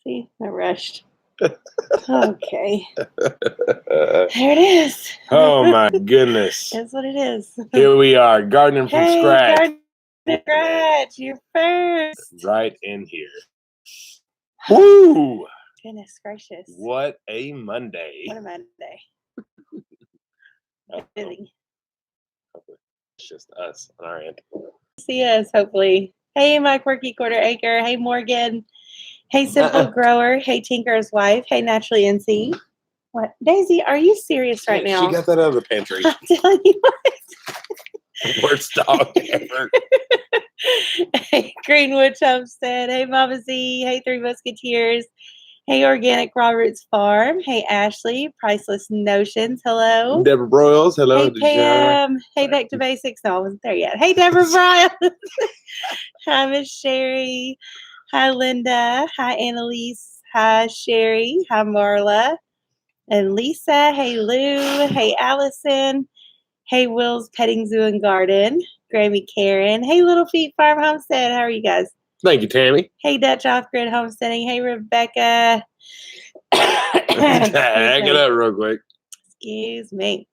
See, I rushed. Okay. There it is. Oh my goodness. That's what it is. Here we are, gardening from scratch. Gardening from scratch. You're first. Right in here. Woo! Goodness gracious. What a Monday. What a Monday. Busy. It's just us on our end. See us, hopefully. Hey, my quirky quarter acre. Hey, Morgan. Hey, Simple Grower. Hey, Tinker's wife. Hey, Naturally NC. What? Daisy, are you serious right now? She got that out of the pantry. I'm telling you what. Worst dog ever. Hey, Greenwood Homestead. Hey, Mama Z. Hey, Three Musketeers. Hey, Organic Roberts Farm. Hey, Ashley. Priceless Notions. Hello. Deborah Broyles. Hello. Hey, Pam. Hey, Back to Basics. No, I wasn't there yet. Hey, Deborah Bryan. Hi, Miss Sherry. Hi, Linda. Hi, Annalise. Hi, Sherry. Hi, Marla. And Lisa. Hey, Lou. Hey, Allison. Hey, Will's Petting Zoo and Garden. Grammy Karen. Hey, Little Feet Farm Homestead. How are you guys? Thank you, Tammy. Hey, Dutch Off-Grid Homesteading. Hey, Rebecca. Hang it up real quick. Excuse me.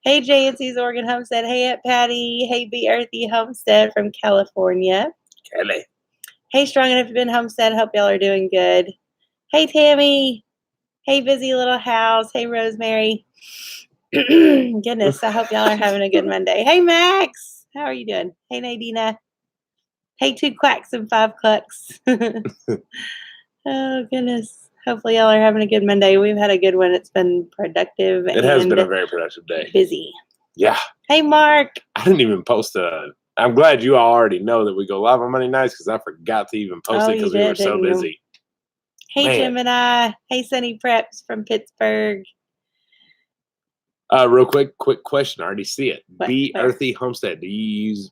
Hey, JNC's Oregon Homestead. Hey, Aunt Patty. Hey, Be Earthy Homestead from California. Kelly. Hey, Strong Enough to Been Homestead. Hope y'all are doing good. Hey, Tammy. Hey, Busy Little House. Hey, Rosemary. Goodness, I hope y'all are having a good Monday. Hey, Max. How are you doing? Hey, Nadina. Hey, 2 quacks and 5 clucks. Oh, goodness. Hopefully y'all are having a good Monday. We've had a good one. It's been productive. It has been a very productive day. Busy. Yeah. Hey, Mark. I didn't even post I'm glad you all already know that we go live on Monday nights because I forgot to even post it because we were so busy. Hey, Gemini. Hey, Sunny Preps from Pittsburgh. Real quick question. I already see it. Be Where? Earthy Homestead. Do you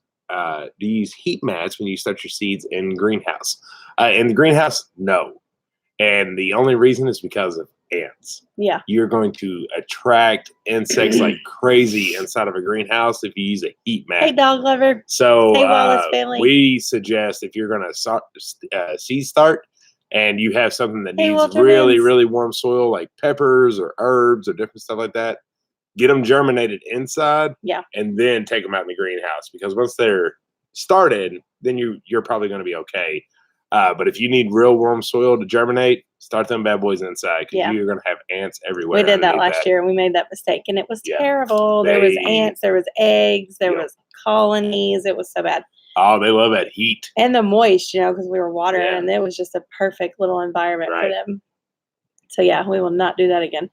use heat mats when you start your seeds in the greenhouse? In the greenhouse, no. And the only reason is because of ants. Yeah. You're going to attract insects like crazy inside of a greenhouse if you use a heat mat. Hey, dog lover. So hey, Wallace family. We suggest if you're going to seed start and you have something that needs really, really warm soil like peppers or herbs or different stuff like that, get them germinated inside, and then take them out in the greenhouse. Because once they're started, then you're probably going to be okay. But if you need real warm soil to germinate, start them bad boys inside because you're going to have ants everywhere. We did that last year, and we made that mistake, and it was terrible. There was ants, there was eggs, there was colonies. It was so bad. Oh, they love that heat. And the moist, because we were watering, and it was just a perfect little environment for them. So, yeah, we will not do that again.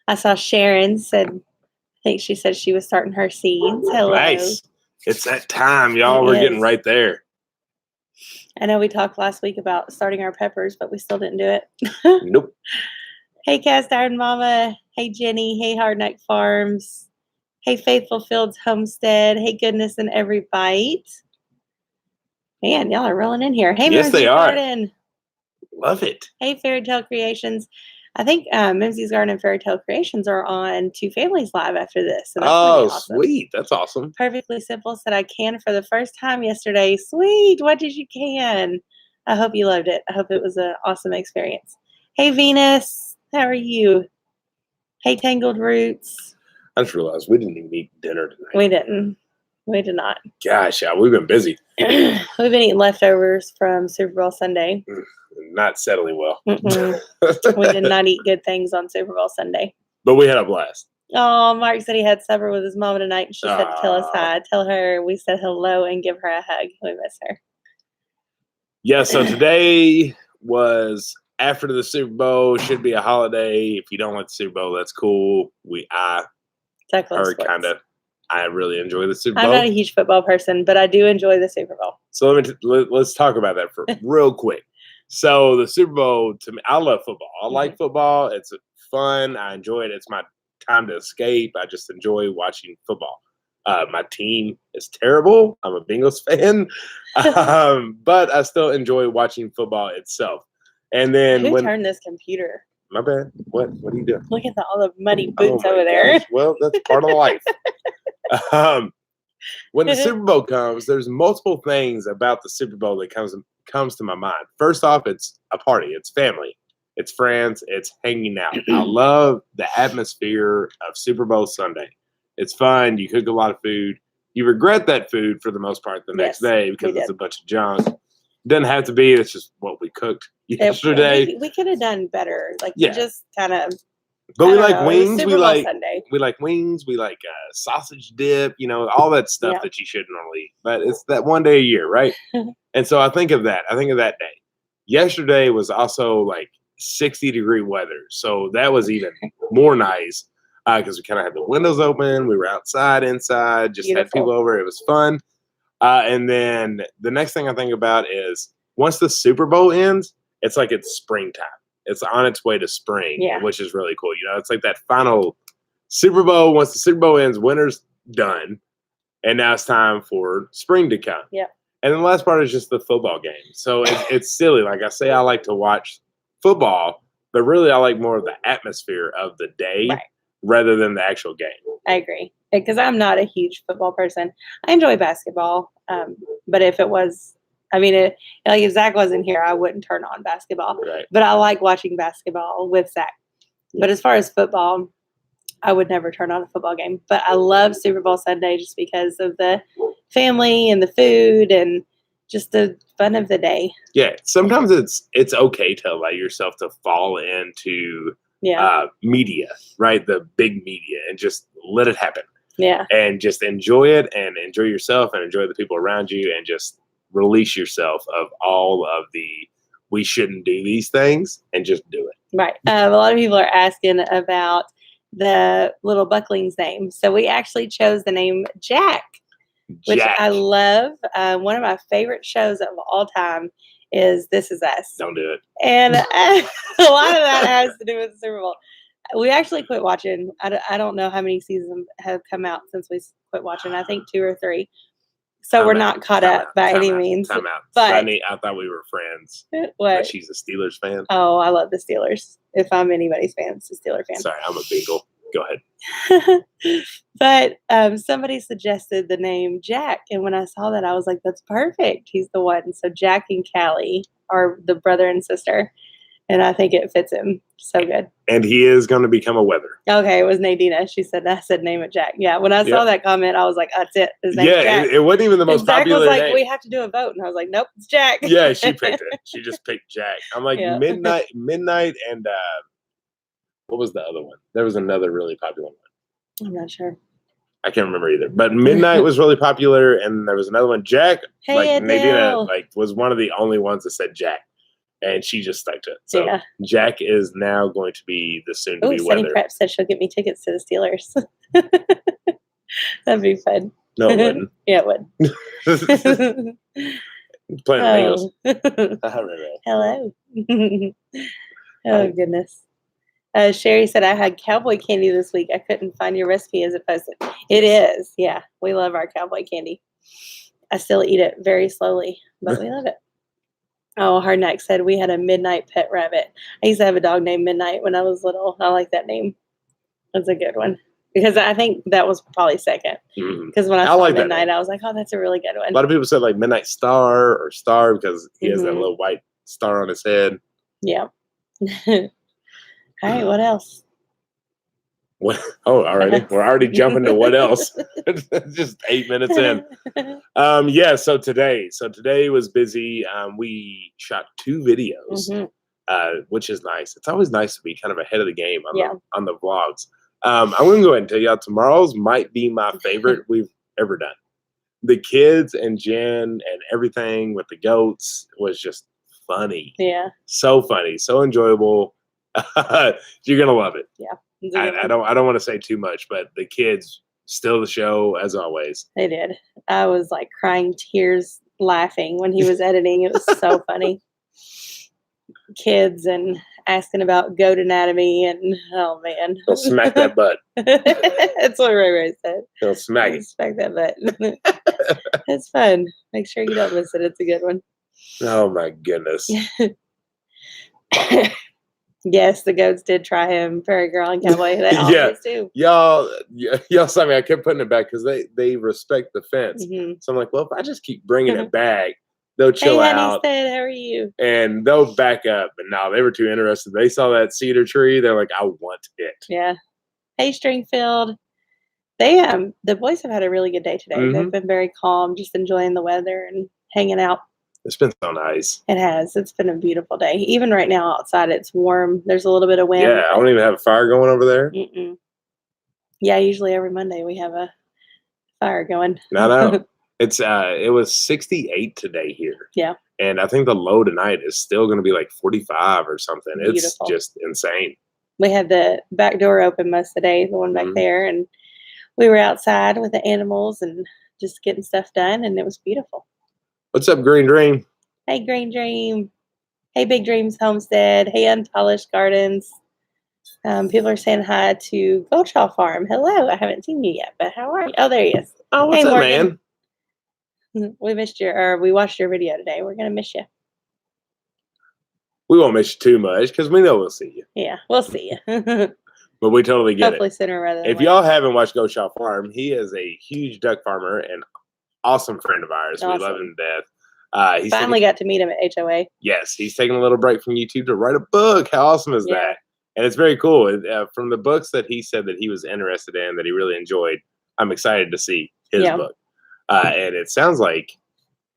I saw Sharon said, I think she said she was starting her seeds. Hello. Nice. It's that time, y'all. We're getting right there. I know we talked last week about starting our peppers, but we still didn't do it. Nope. Hey, Cast Iron Mama. Hey, Jenny. Hey, Hardneck Farms. Hey, Faithful Fields Homestead. Hey, Goodness in Every Bite. Man, y'all are rolling in here. Hey, yes, they are. Garden. Love it. Hey, Fairy Tale Creations. I think Mimsy's Garden and Fairy Tale Creations are on Two Families Live after this. So that's awesome. Sweet. That's awesome. Perfectly Simple said, I can for the first time yesterday. Sweet. What did you can? I hope you loved it. I hope it was an awesome experience. Hey, Venus. How are you? Hey, Tangled Roots. I just realized we didn't even eat dinner tonight. We didn't. We did not. Gosh, yeah, we've been busy. We've been eating leftovers from Super Bowl Sunday. Not settling well. We did not eat good things on Super Bowl Sunday. But we had a blast. Oh, Mark said he had supper with his mom tonight, and she said to tell us hi. Tell her we said hello and give her a hug. We miss her. Yeah, so today was after the Super Bowl. Should be a holiday. If you don't like the Super Bowl, that's cool. I really enjoy the Super Bowl. I'm not a huge football person, but I do enjoy the Super Bowl. So let's talk about that for real quick. So the Super Bowl, to me, I love football. I like football. It's fun. I enjoy it. It's my time to escape. I just enjoy watching football. My team is terrible. I'm a Bengals fan, but I still enjoy watching football itself. And then Who turned this computer? My bad. What are you doing? Look at all the muddy boots over there. Well, that's part of life. when the Super Bowl comes, there's multiple things about the Super Bowl that comes to my mind. First off, it's a party. It's family. It's friends. It's hanging out. I love the atmosphere of Super Bowl Sunday. It's fun. You cook a lot of food. You regret that food for the most part the next day because it's a bunch of junk. Doesn't have to be. It's just what we cooked yesterday. We could have done better. Like we just kind of. But we like wings. We like Sunday. We like wings. We like sausage dip. You know, all that stuff that you shouldn't normally eat. But it's that one day a year, right? And so I think of that. I think of that day. Yesterday was also like 60-degree weather, so that was even more nice because we kind of had the windows open. We were inside, just had people over. It was fun. And then the next thing I think about is once the Super Bowl ends, it's like it's springtime. It's on its way to spring, which is really cool. You know, it's like that final Super Bowl. Once the Super Bowl ends, winter's done, and now it's time for spring to come. Yeah. And then the last part is just the football game. So it's silly. Like I say, I like to watch football, but really I like more of the atmosphere of the day rather than the actual game. I agree. Because I'm not a huge football person. I enjoy basketball. But if it was, like if Zach wasn't here, I wouldn't turn on basketball. Right. But I like watching basketball with Zach. Yeah. But as far as football, I would never turn on a football game. But I love Super Bowl Sunday just because of the family and the food and just the fun of the day. Yeah. Sometimes it's okay to allow yourself to fall into media, right? The big media, and just let it happen. Yeah. And just enjoy it and enjoy yourself and enjoy the people around you and just release yourself of all of the we shouldn't do these things and just do it. Right. A lot of people are asking about the little buckling's name. So we actually chose the name Jack, which I love. One of my favorite shows of all time is This Is Us. Don't do it. And a lot of that has to do with the Super Bowl. We actually quit watching. I don't know how many seasons have come out since we quit watching. I think 2 or 3. So we're not caught up by any means. Time out. But I thought we were friends. What? But she's a Steelers fan. Oh, I love the Steelers. If I'm anybody's fan, it's a Steeler fan. Sorry, I'm a Bengal. Go ahead. But somebody suggested the name Jack. And when I saw that, I was like, that's perfect. He's the one. So Jack and Callie are the brother and sister. And I think it fits him so good. And he is going to become a weather. Okay, it was Nadina. I said name it Jack. Yeah, when I saw that comment, I was like, that's it. His name's Jack. It wasn't even the most popular Zach was like, name. we have to do a vote. And I was like, nope, it's Jack. Yeah, she picked it. She just picked Jack. I'm like, Midnight, and what was the other one? There was another really popular one. I'm not sure. I can't remember either. But Midnight was really popular, and there was another one. Jack, Nadina, was one of the only ones that said Jack. And she just stuck to it. So Jack is now going to be the soon-to-be weather. Sunny Prep said she'll get me tickets to the Steelers. That'd be fun. No, it wouldn't. Yeah, it would. Playing Bengals. Hello. Oh, goodness. Sherry said, I had cowboy candy this week. I couldn't find your recipe as it posted. It is. Yeah, we love our cowboy candy. I still eat it very slowly, but we love it. Oh, Hardneck said we had a midnight pet rabbit. I used to have a dog named Midnight when I was little. I like that name. That's a good one. Because I think that was probably second. Because when I saw Midnight, I was like, oh, that's a really good one. A lot of people said like Midnight Star or Star because he has that little white star on his head. Yeah. All right, what else? What? Oh, already. We're already jumping to what else? Just 8 minutes in. So today was busy. We shot 2 videos, which is nice. It's always nice to be kind of ahead of the game on the vlogs. I'm going to go ahead and tell y'all tomorrow's might be my favorite we've ever done. The kids and Jen and everything with the goats was just funny. Yeah. So funny, so enjoyable. You're going to love it. Yeah. I don't want to say too much, but the kids still the show as always. They did. I was like crying tears laughing when he was editing. It was so funny. Kids and asking about goat anatomy and oh man. They'll smack that butt. That's what Ray Ray said. They'll smack it. Smack that butt. It's fun. Make sure you don't miss it. It's a good one. Oh my goodness. Yes, the goats did try him. Prairie girl and cowboy. They Yeah. always do. Y'all saw me. I kept putting it back because they respect the fence. Mm-hmm. So I'm like, well, if I just keep bringing it back, they'll Hey, chill honey, out said, how are you? and they'll back up. But no, they were too interested. They saw that cedar tree. They're like, I want it. Yeah. Hey, Stringfield. They the boys have had a really good day today. Mhm. They've been very calm, just enjoying the weather and hanging out. It's been so nice. It has. It's been a beautiful day. Even right now outside, it's warm. There's a little bit of wind. Yeah, I don't even have a fire going over there. Mm-mm. Yeah, usually every Monday we have a fire going. No. It was 68 today here. Yeah. And I think the low tonight is still going to be like 45 or something. It's Beautiful. just insane. We had the back door open most of the day, the one back there, and we were outside with the animals and just getting stuff done, and it was beautiful. What's up, Green Dream? Hey, Green Dream. Hey, Big Dreams Homestead. Hey, Unpolished Gardens. People are saying hi to Gulchaw Farm. Hello. I haven't seen you yet, but how are you? Oh, there he is. Oh, what's up, Morgan. man? We watched your video today. We're gonna miss you. We won't miss you too much because we know we'll see you. Yeah, we'll see you. But we totally get Hopefully it. sooner rather than If later. y'all haven't watched Go Shaw Farm, he is a huge duck farmer and awesome friend of ours. Awesome. We love him to death. He's finally got to meet him at HOA. Yes, he's taking a little break from YouTube to write a book. How awesome is that? And it's very cool. From the books that he said that he was interested in, that he really enjoyed, I'm excited to see his book. And it sounds like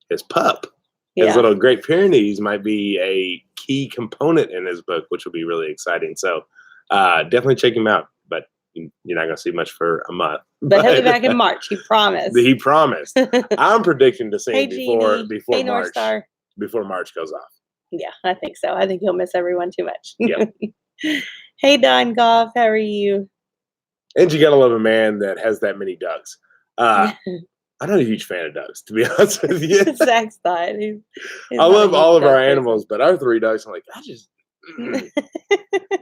his pup, his little Great Pyrenees, might be a key component in his book, which will be really exciting. So definitely check him out. But you're not going to see much for a month. But he'll be back in March. He promised. He promised. I'm predicting to see him before hey, March. Star. Before March goes off. Yeah, I think so. I think he'll miss everyone too much. Yep. Hey, Don Goff, how are you? And you gotta love a man that has that many ducks. I'm not a huge fan of ducks, to be honest with you. Zach's thought. I love all of our animals, but our 3 ducks, I'm like,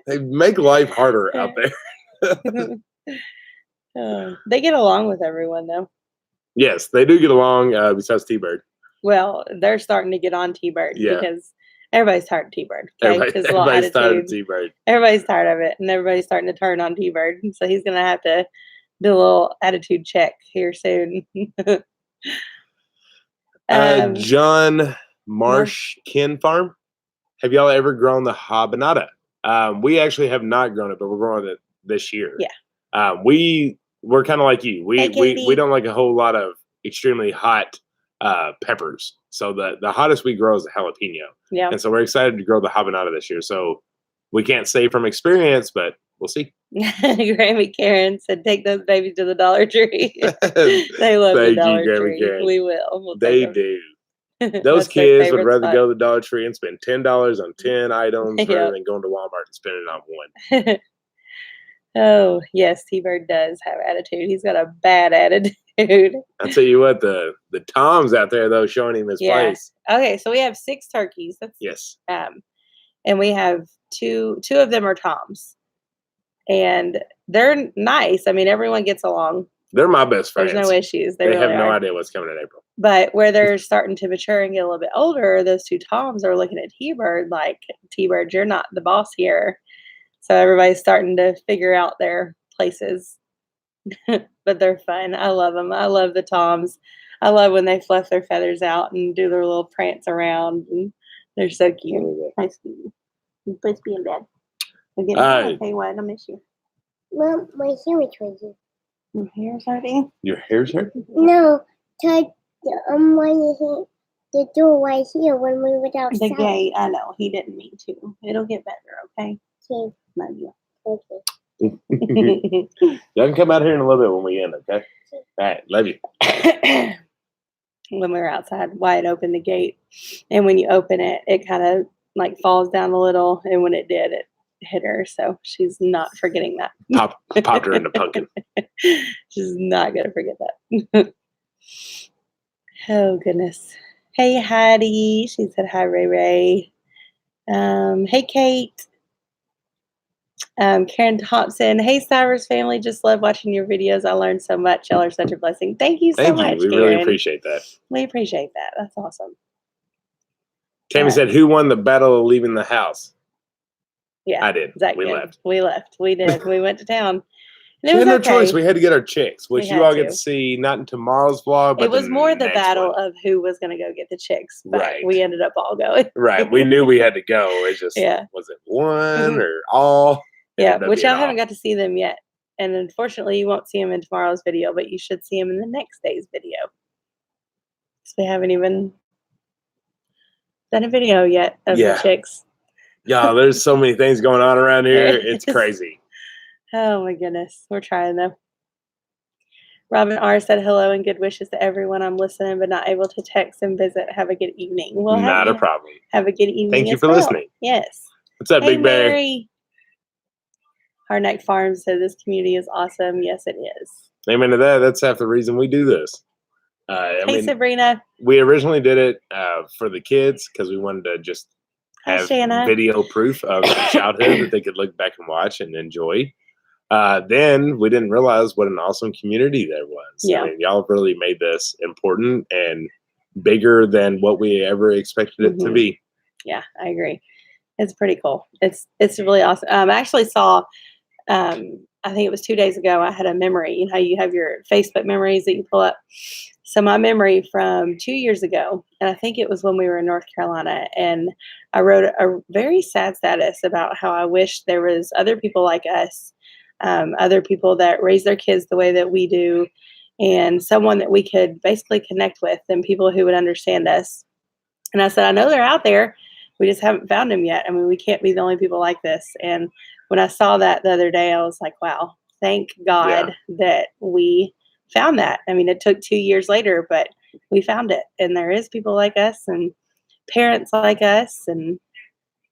they make life harder out there. They get along with everyone, though. Yes, they do get along, besides T-Bird. Well, they're starting to get on T-Bird because everybody's tired of T-Bird. Okay? Everybody's tired of T-Bird. Everybody's tired of it, and everybody's starting to turn on T-Bird. So he's going to have to do a little attitude check here soon. John Marshkin Farm. Have y'all ever grown the habanada? We actually have not grown it, but we're growing it this year. Yeah. We're kind of like you. We don't like a whole lot of extremely hot peppers. So the hottest we grow is the jalapeno. Yeah. And so we're excited to grow the habanada this year. So we can't say from experience, but we'll see. Grammy Karen said, take those babies to the Dollar Tree. They love the Dollar Tree. Karen. We will. They do. Those kids would rather go to the Dollar Tree and spend $10 on 10 items rather than going to Walmart and spending it on 1. Oh, yes, T-Bird does have attitude. He's got a bad attitude. I'll tell you what, the Toms out there, though, showing him his place. Okay, so we have 6 turkeys. Yes. And we have two of them are Toms. And they're nice. I mean, everyone gets along. They're my best friends. There's no issues. They really have no idea what's coming in April. But where they're starting to mature and get a little bit older, those 2 Toms are looking at T-Bird like, T-Bird, you're not the boss here. So everybody's starting to figure out their places. But they're fun. I love them. I love the Toms. I love when they fluff their feathers out and do their little prance around. And they're so cute. Nice to you. You're supposed to be in bed. I'll tell you what, I miss you. Mom, my hair is hurting. Your hair's hurting? Your hair's hurting? No, the door right here when we were outside. The gate, I know. He didn't mean to. It'll get better, okay? Okay. Love you. Okay. Y'all can come out here in a little bit when we end, okay? All right, love you. When we were outside, Wyatt opened the gate, and when you open it, it kind of like falls down a little, and when it did, it hit her, so she's not forgetting that. Popped her in the pumpkin. She's not gonna forget that. Oh goodness. Hey Hattie, she said hi Ray Ray. Hey Kate. Karen Thompson. Hey Stivers family, just love watching your videos. I learned so much. Y'all are such a blessing. Thank you so much. We Karen. really appreciate that. We appreciate that. That's awesome. Tammy said, who won the battle of leaving the house? Yeah, I did. Zach We did. left. We left. We did. We went to town. And We it had was no choice. okay. We had to get our chicks, which We you had all get to. to see not in tomorrow's vlog, but It was more the next battle one. of who was going to go get the chicks, but Right. we ended up all going. Right. We knew we had to go. It's just, Yeah. was it one Mhm. or all? It Yeah, ended up which being y'all all. haven't got to see them yet. And unfortunately, you won't see them in tomorrow's video, but you should see them in the next day's video. So we haven't even done a video yet of the chicks. Yeah, there's so many things going on around here. It's crazy. Oh my goodness. We're trying though. Robin R said hello and good wishes to everyone. I'm listening but not able to text and visit. Have a good evening. Well, Not a problem. Have a good evening. Thank you as for well. listening. Yes. What's up, Hey, Big Bear? Mary. Hardneck Farm said this community is awesome. Yes, it is. Amen to that. That's half the reason we do this. Hey, Sabrina. We originally did it for the kids because we wanted to just have video proof of childhood that they could look back and watch and enjoy. Then we didn't realize what an awesome community there was. Yeah. I mean, y'all really made this important and bigger than what we ever expected it to be. Yeah, I agree. It's pretty cool. It's really awesome. I actually saw, I think it was 2 days ago, I had a memory. You know how you have your Facebook memories that you pull up? So my memory from 2 years ago, and I think it was when we were in North Carolina, and I wrote a very sad status about how I wish there was other people like us, other people that raise their kids the way that we do, and someone that we could basically connect with and people who would understand us. And I said, I know they're out there. We just haven't found them yet. I mean, we can't be the only people like this. And when I saw that the other day, I was like, wow, thank God that we found that. I mean, it took 2 years later, but we found it. And there is people like us and parents like us and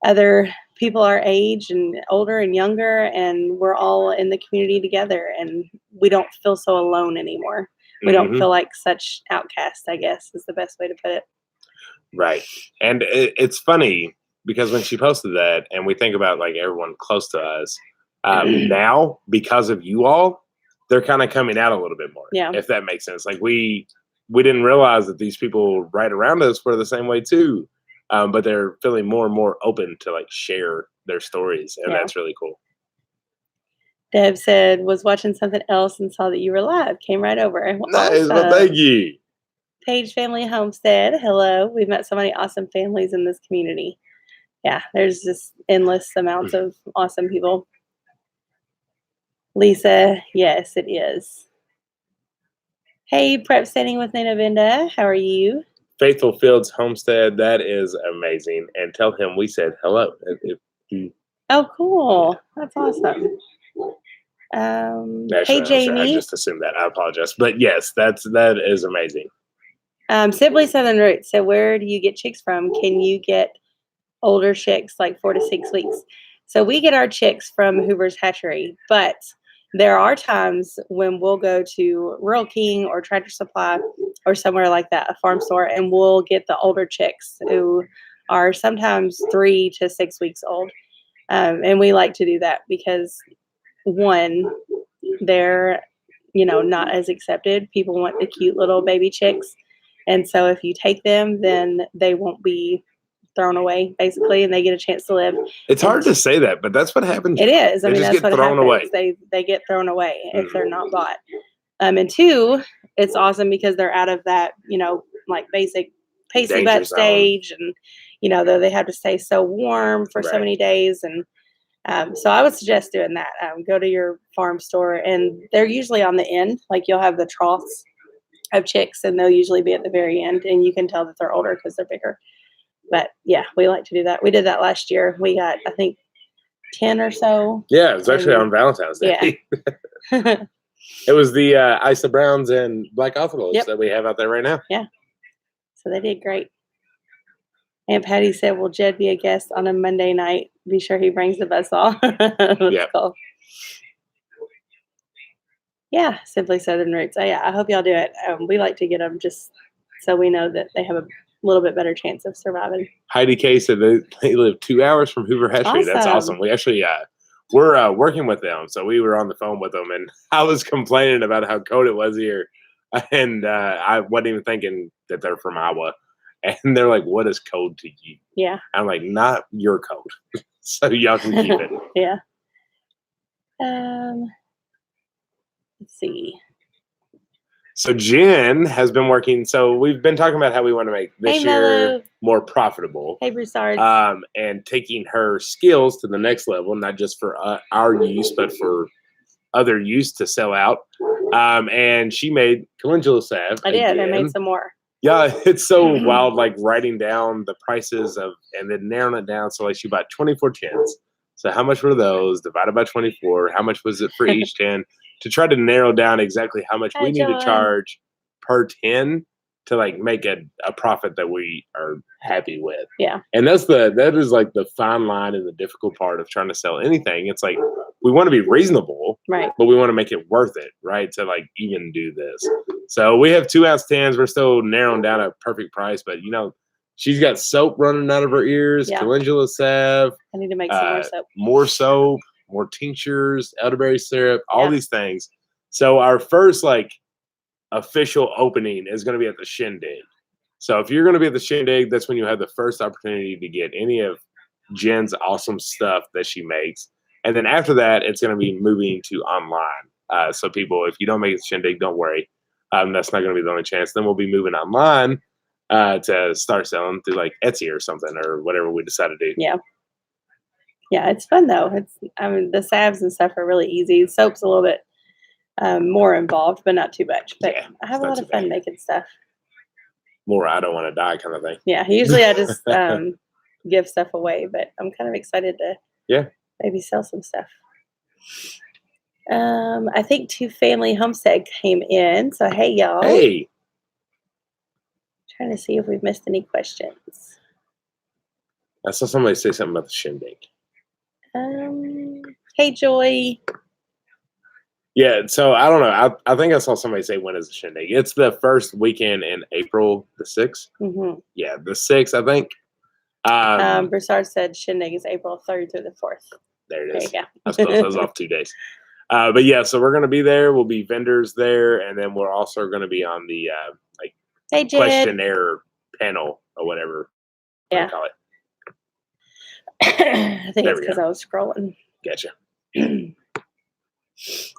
other people our age and older and younger. And we're all in the community together. And we don't feel so alone anymore. We don't feel like such outcasts, I guess, is the best way to put it. Right. And it's funny because when she posted that and we think about like everyone close to us, now because of you all, they're kind of coming out a little bit more. Yeah. If that makes sense. Like we didn't realize that these people right around us were the same way too. But they're feeling more and more open to like share their stories. And that's really cool. Deb said, was watching something else and saw that you were live. Came right over. Nice. Well, thank you. Page Family Homestead. Hello. We've met so many awesome families in this community. Yeah, there's just endless amounts of awesome people. Lisa, yes, it is. Hey, Prep Standing with Nina Vinda. How are you? Faithful Fields Homestead. That is amazing. And tell him we said hello. Oh, cool. That's awesome. Hey, Jamie. I just assumed that. I apologize. But yes, that is amazing. Simply Southern Roots. So where do you get chicks from? Can you get older chicks like 4 to 6 weeks? So we get our chicks from Hoover's Hatchery, but there are times when we'll go to Rural King or Tractor Supply or somewhere like that, a farm store, and we'll get the older chicks who are sometimes 3 to 6 weeks old. And we like to do that because, one, they're, not as accepted. People want the cute little baby chicks. And so if you take them, then they won't be thrown away, basically, and they get a chance to live. It's hard to say that, but that's what happens. It is. I mean, just that's get what thrown happens. away. They get thrown away if they're not bought. And two, it's awesome because they're out of that, like basic pacey butt stage, and though they have to stay so warm for so many days, and so I would suggest doing that. Go to your farm store, and they're usually on the end. Like you'll have the troughs of chicks, and they'll usually be at the very end, and you can tell that they're older because they're bigger. But yeah, we like to do that. We did that last year. We got, I think, 10 or so. Yeah, it was actually on Valentine's Day. Yeah. It was the Isa Browns and Black Buffaloes that we have out there right now. Yeah. So they did great. Aunt Patty said, will Jed be a guest on a Monday night? Be sure he brings the buzzsaw. Yeah. Cool. Yeah, Simply Southern Roots. I hope y'all do it. We like to get them just so we know that they have a little bit better chance of surviving. Heidi K said they live 2 hours from Hoover Hatchery. Awesome. That's awesome. We actually we're working with them, so we were on the phone with them, and I was complaining about how cold it was here, and I wasn't even thinking that they're from Iowa, and they're like, "What is cold to you?" Yeah, I'm like, "Not your cold." so y'all can keep it. Yeah. Let's see. So Jen has been working. So we've been talking about how we want to make this Hey, year Mello. more profitable. Hey, Broussard. And taking her skills to the next level, not just for our use, but for other use to sell out. And she made calendula salve. I did. Again. I made some more. Yeah, it's so wild, like writing down the prices of and then narrowing it down. So like she bought 24 tins. So how much were those divided by 24? How much was it for each tin? To try to narrow down exactly how much we need to charge per tin to like make a profit that we are happy with. Yeah. And that is like the fine line and the difficult part of trying to sell anything. It's like we want to be reasonable, right? But we want to make it worth it, right? To like even do this. So we have 2-ounce tins. We're still narrowing down a perfect price, but she's got soap running out of her ears, calendula salve. I need to make some more soap. More soap, more tinctures, elderberry syrup, all these things. So our first like official opening is going to be at the Shindig. So if you're going to be at the Shindig, that's when you have the first opportunity to get any of Jen's awesome stuff that she makes. And then after that, it's going to be moving to online. So people, if you don't make the Shindig, don't worry. That's not going to be the only chance. Then we'll be moving online to start selling through like Etsy or something or whatever we decide to do. Yeah. Yeah, it's fun though. The salves and stuff are really easy. Soap's a little bit more involved, but not too much. But I have a lot of fun making stuff. More I don't want to die kind of thing. Yeah, usually I just give stuff away, but I'm kind of excited to maybe sell some stuff. I think 2 Family Homestead came in. So hey y'all. Hey. Trying to see if we've missed any questions. I saw somebody say something about the Shindig. Hey Joy. Yeah, so I don't know. I think I saw somebody say when is the Shindig. It's the first weekend in April, the 6th. Mm-hmm. Yeah, the 6th, I think. Broussard said Shindig is April 3rd through the 4th. There it is. There you go. I suppose I was off 2 days. But yeah, so we're going to be there. We'll be vendors there, and then we're also going to be on the questionnaire panel or whatever you call it. I think it's because I was scrolling. Gotcha.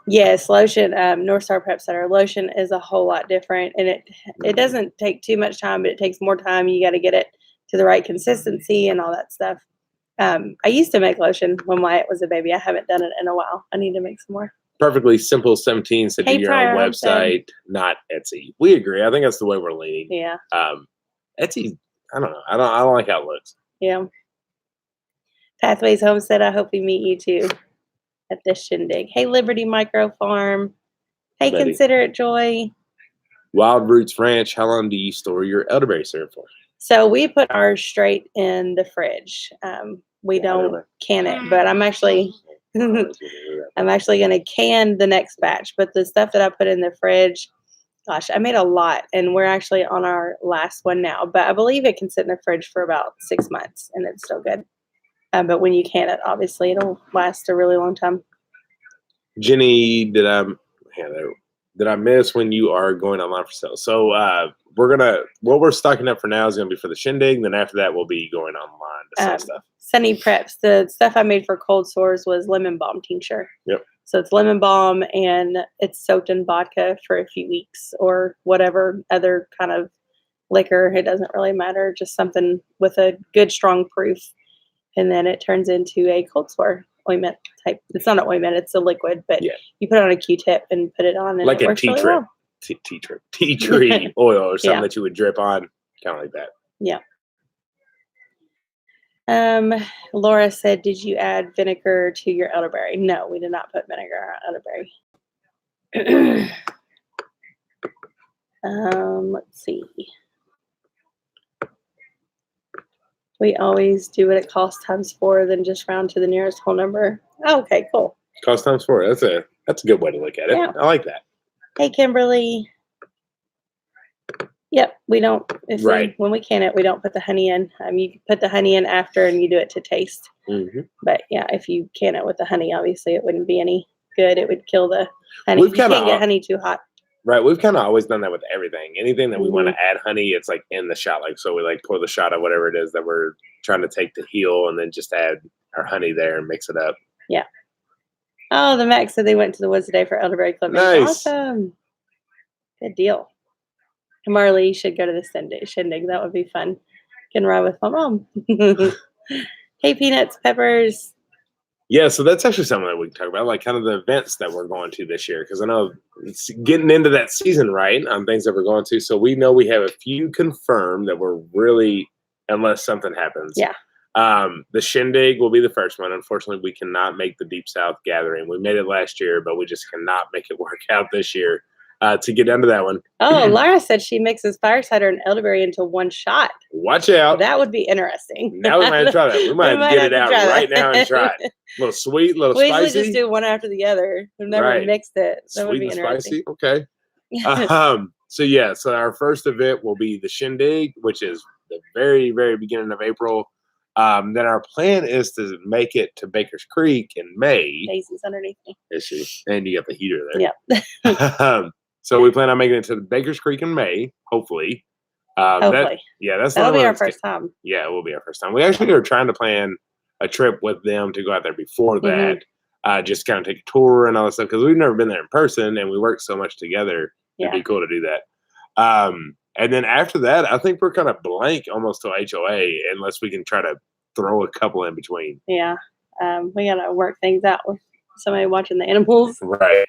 Yes, lotion, North Star Prep Center. Lotion is a whole lot different, and it doesn't take too much time, but it takes more time. You got to get it to the right consistency and all that stuff. I used to make lotion when Wyatt was a baby. I haven't done it in a while. I need to make some more. Perfectly simple 17 to do your own website, not Etsy. We agree. I think that's the way we're leaning. Yeah. Etsy, I don't know. I don't like how it looks. Yeah. Pathways Homestead, I hope we meet you too at this Shindig. Hey, Liberty Micro Farm. Hey, Betty. Considerate Joy. Wild Roots Ranch, how long do you store your elderberry syrup for? So we put ours straight in the fridge. We don't can it, but I'm actually going to can the next batch. But the stuff that I put in the fridge, gosh, I made a lot, and we're actually on our last one now. But I believe it can sit in the fridge for about 6 months, and it's still good. But when you can it, obviously, it'll last a really long time. Jenny, did I miss when you are going online for sale? So what we're stocking up for now is going to be for the Shindig. Then after that, we'll be going online to sell stuff. Sunny Preps. The stuff I made for cold sores was lemon balm tincture. Yep. So it's lemon balm, and it's soaked in vodka for a few weeks or whatever other kind of liquor. It doesn't really matter. Just something with a good, strong proof. And then it turns into a cold sore ointment type. It's not an ointment, it's a liquid, but you put it on a Q-tip and put it on, and like it a works really well. tea tree oil or something that you would drip on, kind of like that. Yeah. Laura said, did you add vinegar to your elderberry? No, we did not put vinegar on elderberry. Let's see. We always do what it costs times 4, then just round to the nearest whole number. Oh, okay, cool. Cost times 4. That's a good way to look at it. Yeah. I like that. Hey, Kimberly. Yep, we don't. When we can it, we don't put the honey in. You put the honey in after, and you do it to taste. Mm-hmm. But yeah, if you can it with the honey, obviously it wouldn't be any good. It would kill the honey. You can't get honey too hot. Right, we've kind of always done that with everything. Anything that we want to add honey, it's like in the shot. Like, so we like pour the shot of whatever it is that we're trying to take to heal, and then just add our honey there and mix it up. Oh, the Max said they went to the woods today for elderberry clippings. Nice. Awesome. Good deal. Marley, you should go to the shindig. That would be fun. Can ride with my mom. Hey, Peanuts, Peppers. Yeah, so that's actually something that we can talk about, like kind of the events that we're going to this year, because I know it's getting into that season, right, on things that we're going to. So we know we have a few confirmed that we're really, unless something happens. Yeah. The Shindig will be the first one. Unfortunately, we cannot make the Deep South gathering. We made it last year, but we just cannot make it work out this year to get under that one. Oh, Lara said she mixes fire cider and elderberry into one shot. Watch out. That would be interesting. Now we might try that. We might have to get it out right now and try it. A little sweet, a little we spicy. usually just do one after the other. We've never mixed it. That would be Sweet and interesting. spicy. Okay. So our first event will be the Shindig, which is the very, very beginning of April. Then our plan is to make it to Baker's Creek in May. Daisy's underneath me. Is she? And you got the heater there. Yeah. So we plan on making it to Baker's Creek in May, hopefully. Hopefully. That'll be our first time. Yeah, it will be our first time. We actually are trying to plan a trip with them to go out there before that, just kind of take a tour and all that stuff, because we've never been there in person and we work so much together. Yeah. It'd be cool to do that. And then after that, I think we're kind of blank almost till HOA unless we can try to throw a couple in between. Yeah. We got to work things out with somebody watching the animals. Right.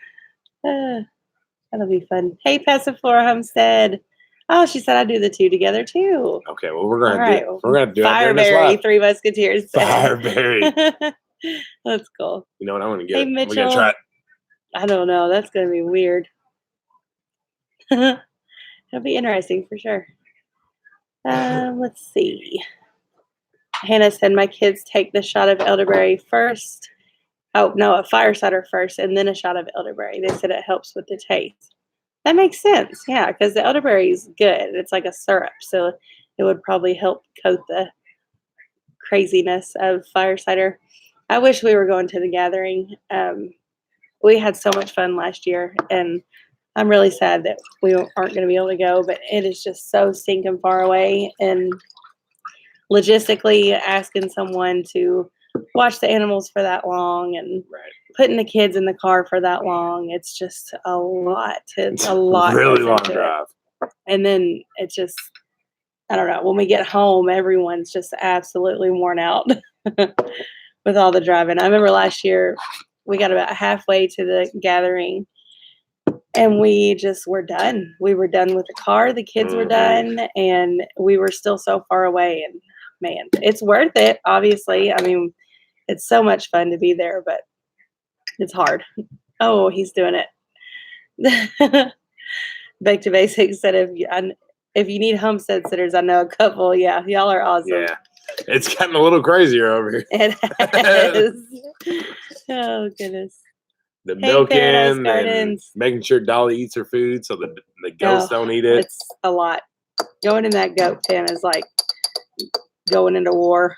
That'll be fun. Hey, Stivers Homestead. Oh, she said I'd do the two together too. Okay, well we're gonna do it. Fireberry, Three Musketeers. Fireberry. That's cool. You know what? I'm gonna get Hey, it. We're Mitchell. gonna try it. I don't know. That's gonna be weird. It'll be interesting for sure. Let's see. Hannah said my kids take the shot of elderberry first. Oh no, a fire cider first, and then a shot of elderberry. They said it helps with the taste. That makes sense, yeah, because the elderberry is good. It's like a syrup, so it would probably help coat the craziness of fire cider. I wish we were going to the gathering. We had so much fun last year, and I'm really sad that we aren't going to be able to go, but it is just so stinking far away, and logistically asking someone to watch the animals for that long and putting the kids in the car for that long, it's just a lot. It's a lot. Really long drive. And then it's just, I don't know, when we get home, everyone's just absolutely worn out with all the driving. I remember last year we got about halfway to the gathering and we just were done. We were done with the car. The kids were done and we were still so far away. And man, it's worth it. Obviously. I mean, it's so much fun to be there, but it's hard. Oh, he's doing it. Back to Basics said, if you need homestead sitters, I know a couple. Yeah, y'all are awesome. Yeah, it's gotten a little crazier over here. It has. Oh, goodness. The milking and making sure Dolly eats her food so the goats don't eat it. It's a lot. Going in that goat pen is like going into war.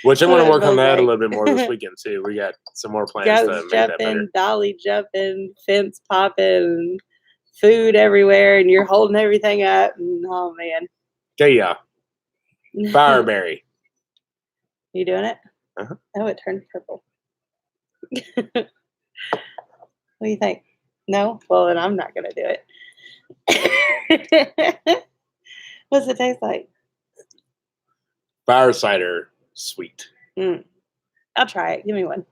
Which I'm going to work on that a little bit more this weekend too. We got some more plans to make that better. Dolly jumping, fence popping, food everywhere, and you're holding everything up. And, oh man. Okay, yeah. Fireberry. You doing it? Uh-huh. Oh, it turned purple. What do you think? No? Well, then I'm not going to do it. What's it taste like? Fire cider sweet. I'll try it. Give me one.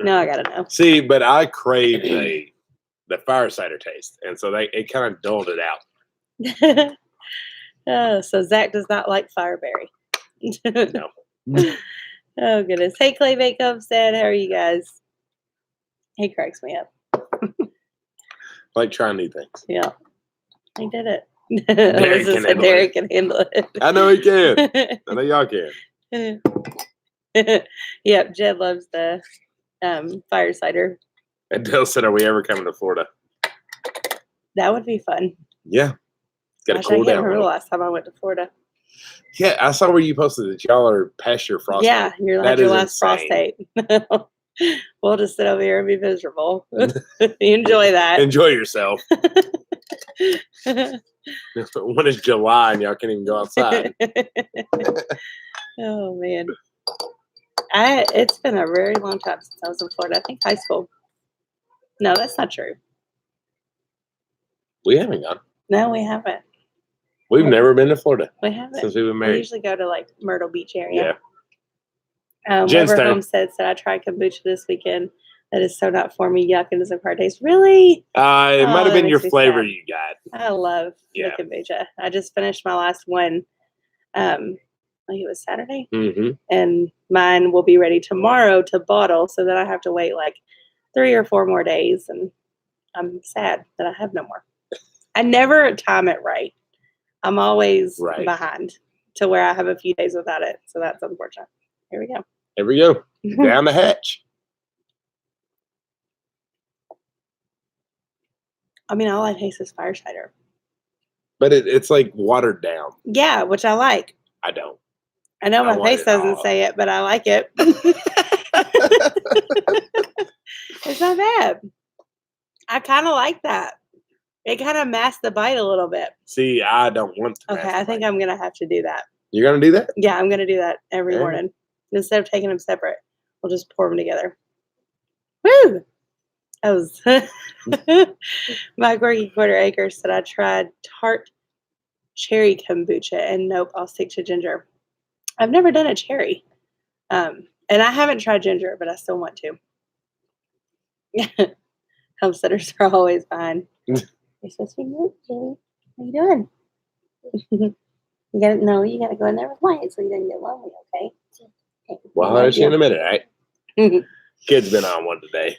No, I got to know. See, but I crave the fire cider taste. And so it kind of dulled it out. Oh, so Zach does not like Fireberry. No. Oh, goodness. Hey, Clay Bake Homestead. How are you guys? He cracks me up. Like trying new things. Yeah. He did it. Derek can handle it. I know he can. I know y'all can. Yep, Jed loves the fire cider. And Dale said, are we ever coming to Florida? That would be fun. Yeah. Got to Gosh, cool I can't down. remember the last time I went to Florida. Yeah, I saw where you posted that y'all are past your frost Yeah, date. you're That like your is last frost insane. date. We'll just sit over here and be miserable. Enjoy that. Enjoy yourself. When it's July and y'all can't even go outside. Oh man. It's been a very long time since I was in Florida. I think high school. No, that's not true. We haven't gone. No, we haven't. We've never been to Florida We haven't. since we've been We married. usually go to like Myrtle Beach area. Yeah. Jen's Stivers turn. Homestead said I tried kombucha this weekend. That is so not for me. Yuck, and doesn't hard taste. Really? It might Oh, have that been your makes me flavor sad. you got. I love Yeah. the kombucha. I just finished my last one. I think it was Saturday. Mm-hmm. And mine will be ready tomorrow to bottle, so then I have to wait like 3 or 4 more days, and I'm sad that I have no more. I never time it right. I'm always Right. behind to where I have a few days without it, so that's unfortunate. Here we go. Here we go. Down the hatch. I mean, all I taste is fire cider. But it's like watered down. Yeah, which I like. I don't. I know I my want face it doesn't all. say it, but I like it. It's not bad. I kind of like that. It kind of masks the bite a little bit. See, I don't want to. Okay, I think I'm going to have to do that. You're going to do that? Yeah, I'm going to do that every Okay. morning. Instead of taking them separate, we'll just pour them together. Woo! That was my quirky quarter acre said I tried tart cherry kombucha, and nope, I'll stick to ginger. I've never done a cherry. And I haven't tried ginger, but I still want to. Homesteaders are always fine. You're supposed to be moved, Jenny. What are you doing? You gotta go in there with Wyatt so you don't get lonely, okay? Well, I'll let you in a minute, all right? Kid's been on one today.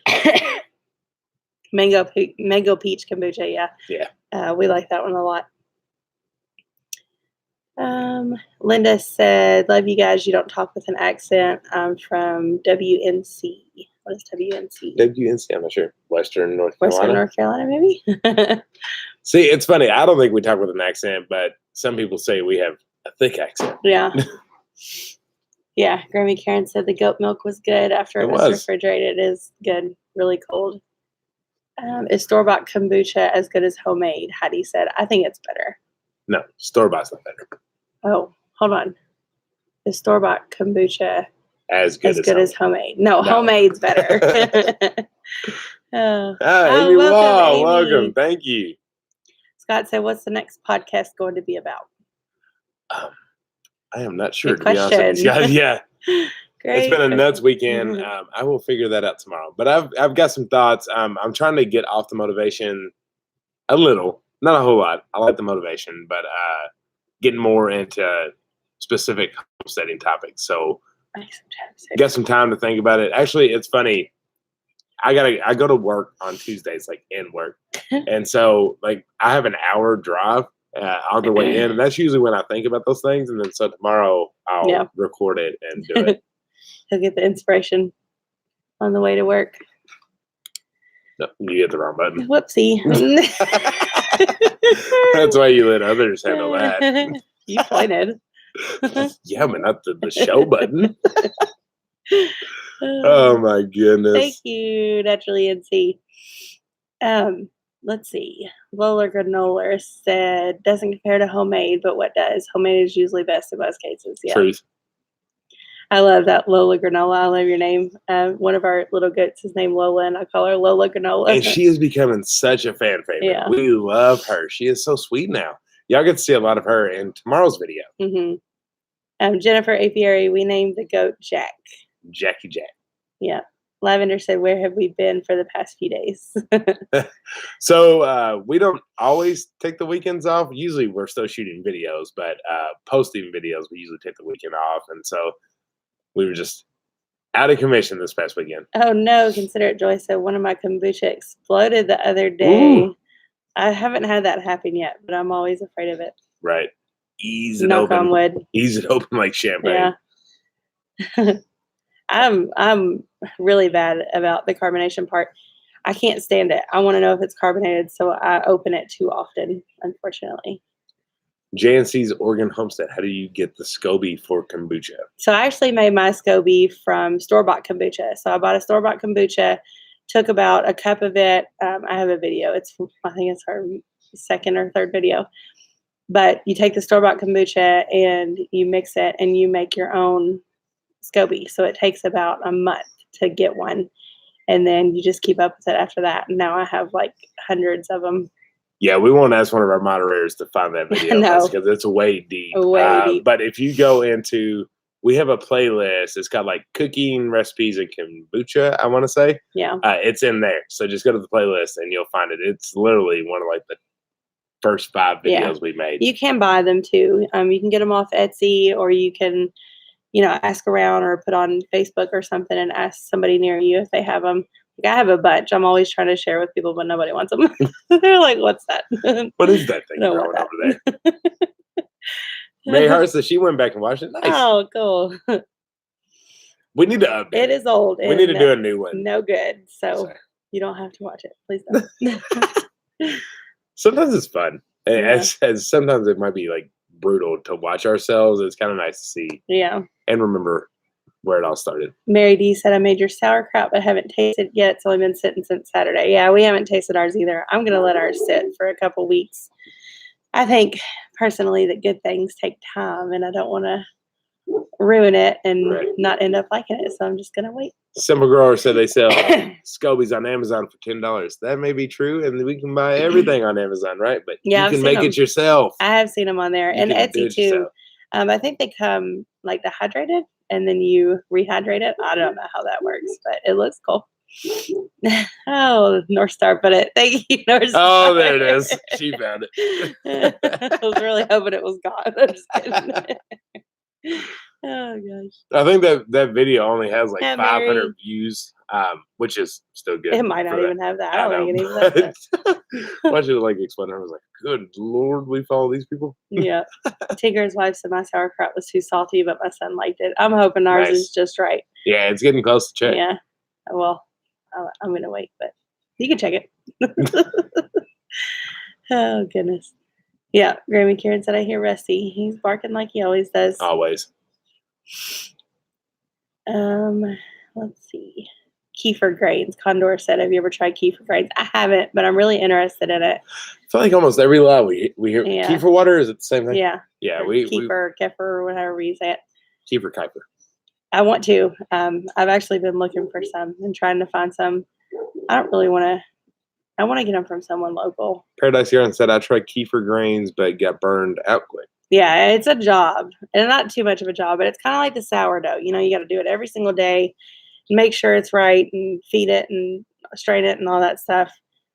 Mango peach kombucha, yeah. Yeah. We like that one a lot. Linda said, love you guys. You don't talk with an accent. I'm from WNC. What is WNC? WNC, I'm not sure. Western North Carolina. Western North Carolina, maybe? See, it's funny. I don't think we talk with an accent, but some people say we have a thick accent. Yeah. Yeah. Grammy Karen said the goat milk was good after it was refrigerated. It is good. Really cold. Is store-bought kombucha as good as homemade? Hattie said, I think it's better. No, store-bought's not better. Oh, hold on. Is store-bought kombucha as good as homemade? No, homemade's better. Amy Wall, welcome. Thank you. Scott said, what's the next podcast going to be about? I am not sure, Good to be honest with you, Scott. Yeah. Great. It's been a nuts weekend. I will figure that out tomorrow. But I've got some thoughts. I'm trying to get off the motivation a little, not a whole lot. I like the motivation, but getting more into specific homesteading topics. So got some time to think about it. Actually, it's funny. I go to work on Tuesdays, like in work. And so like I have an hour drive on the way in, and that's usually when I think about those things. And then so tomorrow I'll record it and do it. He'll get the inspiration on the way to work. No, you hit the wrong button. Whoopsie. That's why you let others handle that. You pointed. Yeah, but not the show button. Oh my goodness. Thank you, Naturally NC. Let's see. Lola Granola said, doesn't compare to homemade, but what does? Homemade is usually best in most cases. Yeah. Truth. I love that, Lola Granola. I love your name. One of our little goats is named Lola, and I call her Lola Granola. And she is becoming such a fan favorite. Yeah. We love her. She is so sweet now. Y'all get to see a lot of her in tomorrow's video. Mm-hmm. Jennifer Apiary, we named the goat Jack. Jackie Jack. Yeah. Lavender said, where have we been for the past few days? So we don't always take the weekends off. Usually we're still shooting videos, but posting videos, we usually take the weekend off. And so we were just out of commission this past weekend. Oh, no. Consider it joy. So one of my kombucha exploded the other day. Ooh. I haven't had that happen yet, but I'm always afraid of it. Right. Ease it Knock open. on wood. Ease it open like champagne. Yeah. I'm really bad about the carbonation part. I can't stand it. I want to know if it's carbonated, so I open it too often, unfortunately. JNC's Oregon Homestead. How do you get the SCOBY for kombucha? So I actually made my SCOBY from store-bought kombucha. So I bought a store-bought kombucha, took about a cup of it. I have a video. I think it's our second or third video. But you take the store-bought kombucha and you mix it and you make your own SCOBY. So it takes about a month to get one. And then you just keep up with it after that. And now I have like hundreds of them. Yeah, we won't ask one of our moderators to find that video No. because it's way deep. Way deep. But if you go into, we have a playlist. It's got like cooking recipes and kombucha, I want to say. Yeah. It's in there. So just go to the playlist and you'll find it. It's literally one of like the first 5 videos we made. You can buy them too. You can get them off Etsy, or you can, ask around or put on Facebook or something and ask somebody near you if they have them. Like, I have a bunch. I'm always trying to share with people, but nobody wants them. They're like, "What's that? What is that thing No, growing what over there?" Mary Hart says she went back and watched it. Nice. Oh, cool. We need to update. It is old. We need to do a new one. No good. So you don't have to watch it. Please don't. Sometimes it's fun. As sometimes it might be like brutal to watch ourselves. It's kind of nice to see. Yeah. And remember where it all started. Mary D said, I made your sauerkraut, but haven't tasted it yet. It's only been sitting since Saturday. Yeah, we haven't tasted ours either. I'm going to let ours sit for a couple weeks. I think personally that good things take time, and I don't want to ruin it and not end up liking it. So I'm just going to wait. Simple Grower said they sell SCOBYs on Amazon for $10. That may be true, and we can buy everything on Amazon, right? But you can make it yourself. I have seen them on there, and Etsy too. I think they come like dehydrated, and then you rehydrate it. I don't know how that works, but it looks cool. Oh, North Star put it. Thank you, North Star. Oh, there it is. She found it. I was really hoping it was gone. I'm just kidding. Oh gosh. I think that video only has like 500 views, which is still good. It might not even have that. I don't think it even has that. Watching it like explain, I was like, good Lord, we follow these people. Yeah. Tinker's wife said my sauerkraut was too salty, but my son liked it. I'm hoping ours is just right. Yeah, it's getting close to check. Yeah. Well, I'm going to wait, but you can check it. Oh, goodness. Yeah, Grammy Karen said, I hear Rusty. He's barking like he always does. Always. Let's see. Kefir grains. Condor said, have you ever tried kefir grains? I haven't, but I'm really interested in it. I feel like almost every lot we hear kefir water. Is it the same thing? Yeah. Yeah. Kefir, whatever you say it. Kefir Kuiper. I want to. I've actually been looking for some and trying to find some. I don't really want to. I want to get them from someone local. Paradise Heron said, I tried kefir grains, but got burned out quick. Yeah, it's a job. And not too much of a job, but it's kind of like the sourdough. You got to do it every single day, make sure it's right, and feed it and strain it and all that stuff.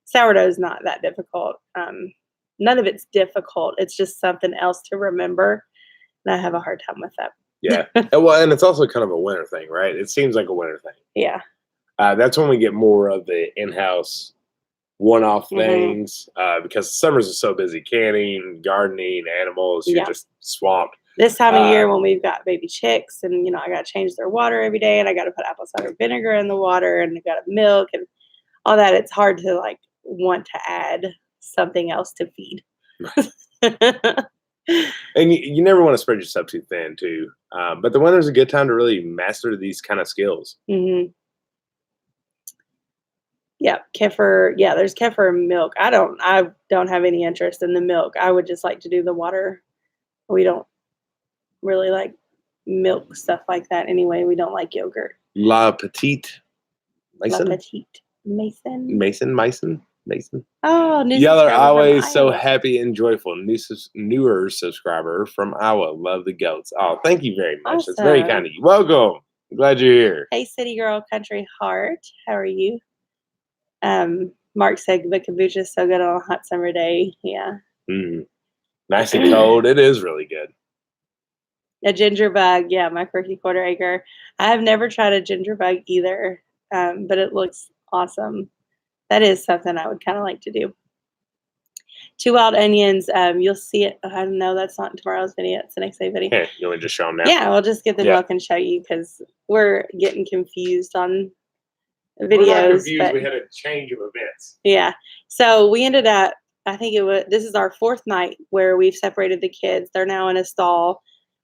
Sourdough is not that difficult. None of it's difficult. It's just something else to remember. And I have a hard time with that. Yeah. Well, and it's also kind of a winter thing, right? It seems like a winter thing. Yeah. That's when we get more of the in-house one-off things because summers are so busy canning, gardening, animals. You're just swamped. This time of year when we've got baby chicks and, I got to change their water every day and I got to put apple cider vinegar in the water and I got to milk and all that. It's hard to want to add something else to feed. And you never want to spread yourself too thin too. But the winter's a good time to really master these kind of skills. Mm-hmm. Yeah, kefir. Yeah, there's kefir and milk. I don't have any interest in the milk. I would just like to do the water. We don't really like milk stuff like that anyway. We don't like yogurt. La Petite Mason. La Petite Mason. Mason. Oh, new y'all are always so Iowa. happy and joyful. Newer subscriber from Iowa. Love the goats. Oh, thank you very much. Awesome. That's very kind of you. Welcome. Glad you're here. Hey, City Girl Country Heart. How are you? Mark said the kombucha is so good on a hot summer day. Yeah. Nice and cold. It is really good. A ginger bug. Yeah, my quirky quarter acre. I have never tried a ginger bug either, but it looks awesome. That is something I would kind of like to do. 2 wild onions. You'll see it. I don't know. That's not tomorrow's video. It's the next day video. Here, you want to just show them now? Yeah, we'll just get the milk and show you because we're getting confused on videos. We're not confused. We had a change of events. Yeah. So we ended up, this is our 4th night where we've separated the kids. They're now in a stall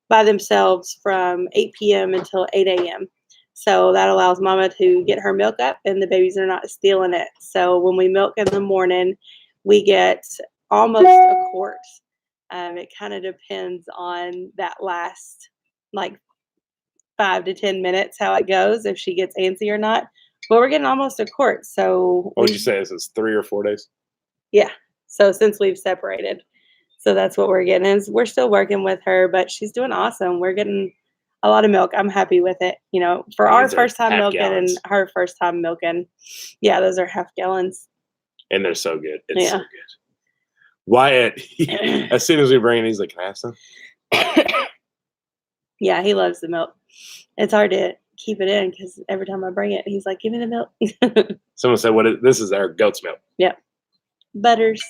by themselves from 8 p.m. until 8 a.m. So that allows mama to get her milk up and the babies are not stealing it. So when we milk in the morning, we get almost a quart It kind of depends on that last like 5 to 10 minutes how it goes, if she gets antsy or not. But we're getting almost a quart, so What would you say? Is this 3 or 4 days? yeah. So since we've separated, so that's what we're getting. Is we're still working with her, but she's doing awesome. We're getting a lot of milk. I'm happy with it. You know, for And our these are first time half milking gallons. and her first time milking. Yeah, those are half gallons. And they're so good. It's so Yeah. good. Wyatt, as soon as we bring it, he's like, "Can I have some?" Yeah, he loves the milk. It's hard to keep it in because every time I bring it, he's like, "Give me the milk." Someone said, this is our goat's milk. Yep. Butters.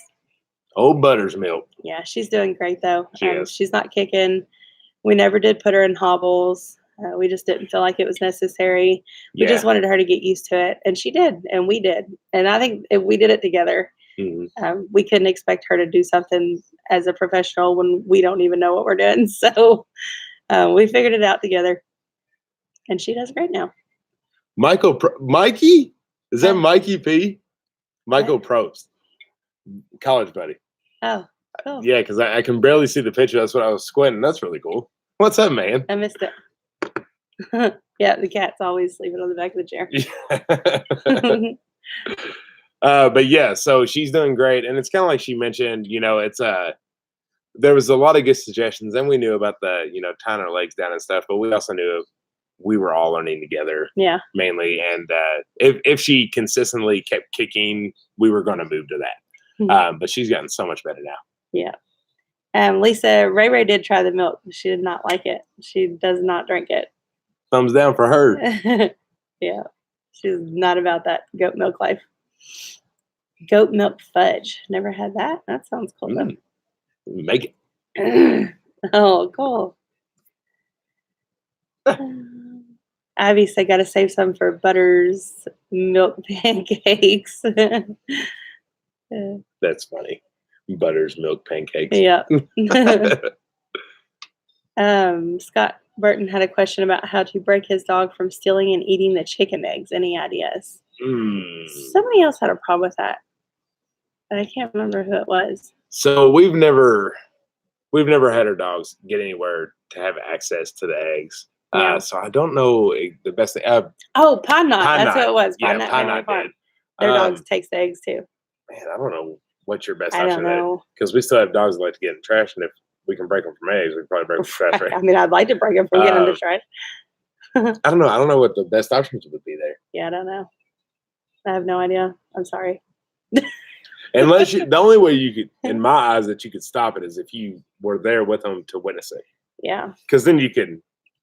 Old Butter's milk. Yeah, she's doing great though. She is. She's not kicking. We never did put her in hobbles. We just didn't feel like it was necessary. We just wanted her to get used to it, and she did, and we did. And I think if we did it together. Mhm. We couldn't expect her to do something as a professional when we don't even know what we're doing. So we figured it out together, and she does great now. Mikey? Is that Yeah. Mikey P? Michael Probst, college buddy. Oh, cool. Yeah, because I can barely see the picture. That's what I was squinting. That's really cool. What's up, man? I missed it. Yeah, the cat's always sleeping on the back of the chair. But yeah, so she's doing great, and it's kind of like she mentioned. You know, it's there was a lot of good suggestions, and we knew about the tying our legs down and stuff, but we also knew we were all learning together. Yeah, mainly, and if she consistently kept kicking, we were going to move to that. But she's gotten so much better now. Yeah. Lisa, Ray did try the milk. She did not like it. She does not drink it. Thumbs down for her. Yeah, she's not about that goat milk life. Goat milk fudge. Never had that. That sounds cool though. Make it. Oh, cool. Ivy said, "Got to save some for Butter's milk pancakes." That's funny. Butter's milk pancakes. Yeah. Scott Burton had a question about how to break his dog from stealing and eating the chicken eggs. Any ideas? Somebody else had a problem with that. I can't remember who it was. So we've never had our dogs get anywhere to have access to the eggs. Yeah. So I don't know the best thing. Oh, Pine Knot. That's who it was. Yeah, Pine Knot. Their dogs takes the eggs too. Man, I don't know what's your best I option don't there. know. Because we still have dogs that like to get in the trash, and if we can break them from eggs, we can probably break them from trash. Right? I mean, I'd like to break them from getting into trash. I don't know. I don't know what the best options would be there. Yeah, I don't know. I have no idea. I'm sorry. Unless the only way you could, in my eyes, that you could stop it is if you were there with them to witness it. Yeah. Because then you can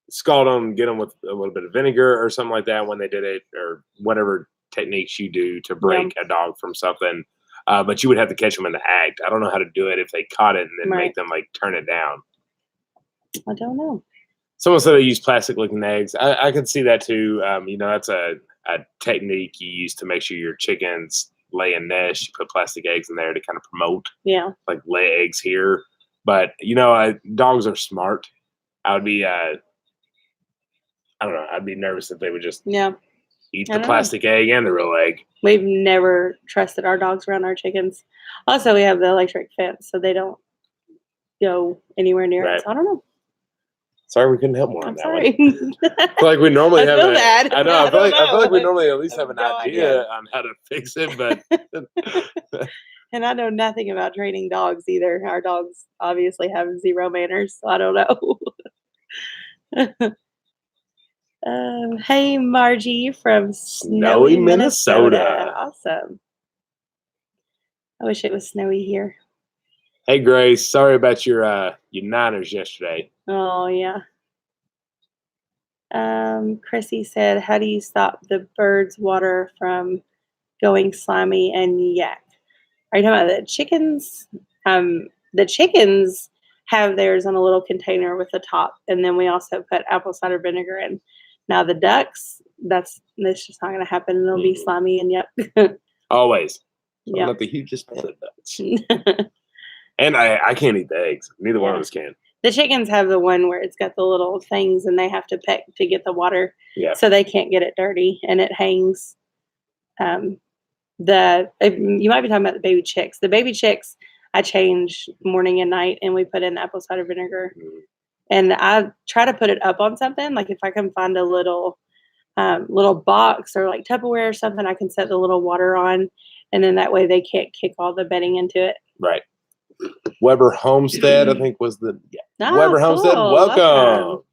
scald them, get them with a little bit of vinegar or something like that when they did it, or whatever techniques you do to break a dog from something. But you would have to catch them in the act. I don't know how to do it if they caught it and then make them like turn it down. I don't know. Someone said they use plastic-looking eggs. I could see that too. That's a technique you use to make sure your chickens lay a nest. You put plastic eggs in there to kind of promote, like lay eggs here. But dogs are smart. I would be, I don't know. I'd be nervous if they would just eat the plastic egg and the real egg. We've never trusted our dogs around our chickens. Also, we have the electric fence, so they don't go anywhere near us. I don't know. Sorry, we couldn't help more on that sorry. one. I feel like we normally have. I know. I feel like we normally at least have an idea on how to fix it, but. And I know nothing about training dogs either. Our dogs obviously have zero manners, so I don't know. Hey, Margie from snowy Minnesota. Awesome. I wish it was snowy here. Hey, Grace. Sorry about your Niners yesterday. Oh, yeah. Chrissy said, how do you stop the birds' water from going slimy and yak? Are you talking about the chickens? The chickens have theirs on a little container with the top, and then we also put apple cider vinegar in. Now the ducks, that's just not going to happen. It'll be slimy and yuck. Always. I'm not the hugest fan of ducks. And I can't eat the eggs. Neither one of us can. The chickens have the one where it's got the little things, and they have to peck to get the water. Yeah. So they can't get it dirty, and it hangs. You might be talking about the baby chicks. The baby chicks, I change morning and night, and we put in apple cider vinegar. Mm. And I try to put it up on something. Like if I can find a little box or like Tupperware or something, I can set the little water on, and then that way they can't kick all the bedding into it. Right. Weber Homestead, I think was the Oh, Weber Homestead. cool. Welcome.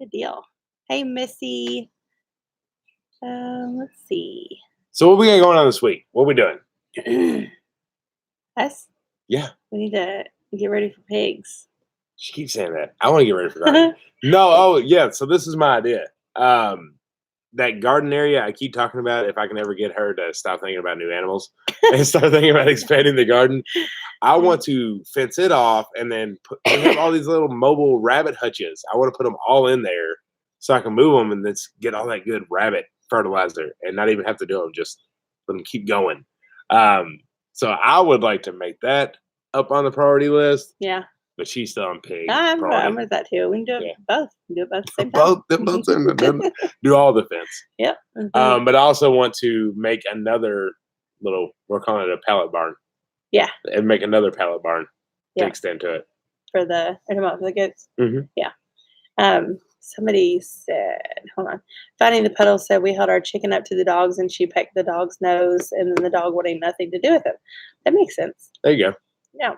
Good deal. Hey, Missy. Let's see. So what we got going on this week? What we doing? Us? Yeah. We need to get ready for pigs. She keeps saying that. I want to get ready for garden. No, oh yeah. So this is my idea. That garden area I keep talking about. If I can ever get her to stop thinking about new animals and start thinking about expanding the garden, I want to fence it off and then we have all these little mobile rabbit hutches. I want to put them all in there so I can move them and then get all that good rabbit fertilizer and not even have to do them. Just let them keep going. So I would like to make that up on the priority list. Yeah. But she's still on pig. I'm with that too. We can do it both. We can do it both at the same time. Both do all the fence. Yep. But I also want to make another little, we're calling it a pallet barn. Yeah. And make another pallet barn to extend to it. For the goats. Mm-hmm. Yeah. Somebody said, hold on. Finding the Puddle said we held our chicken up to the dogs and she pecked the dog's nose and then the dog wanted nothing to do with it. That makes sense. There you go. Yeah.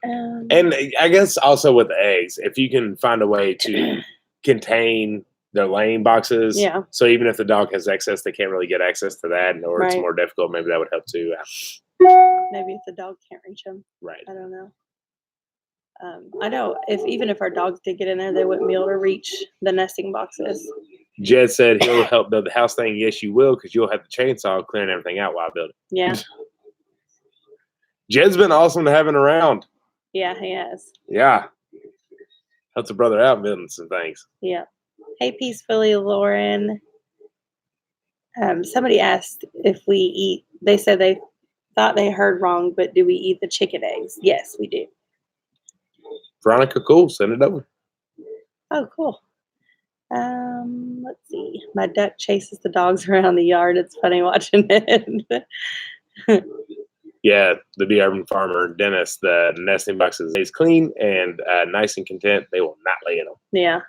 And I guess also with the eggs, if you can find a way to contain their laying boxes, so even if the dog has access, they can't really get access to that, or it's more difficult. Maybe that would help too. Maybe if the dog can't reach them, right? I don't know. I know even if our dogs did get in there, they wouldn't be able to reach the nesting boxes. Jed said he'll help build the house thing. Yes, you will, because you'll have the chainsaw clearing everything out while I build it. Yeah. Jed's been awesome to having around. Yeah, he has. Yeah. Helps a brother out building some things. Yeah. Hey, Peacefully, Lauren. Somebody asked if we eat, they said they thought they heard wrong, but do we eat the chicken eggs? Yes, we do. Veronica, cool. Send it over. Oh, cool. Let's see. My duck chases the dogs around the yard. It's funny watching it. Yeah, the urban farmer, Dennis, the nesting boxes is clean and nice and content. They will not lay in them. Yeah.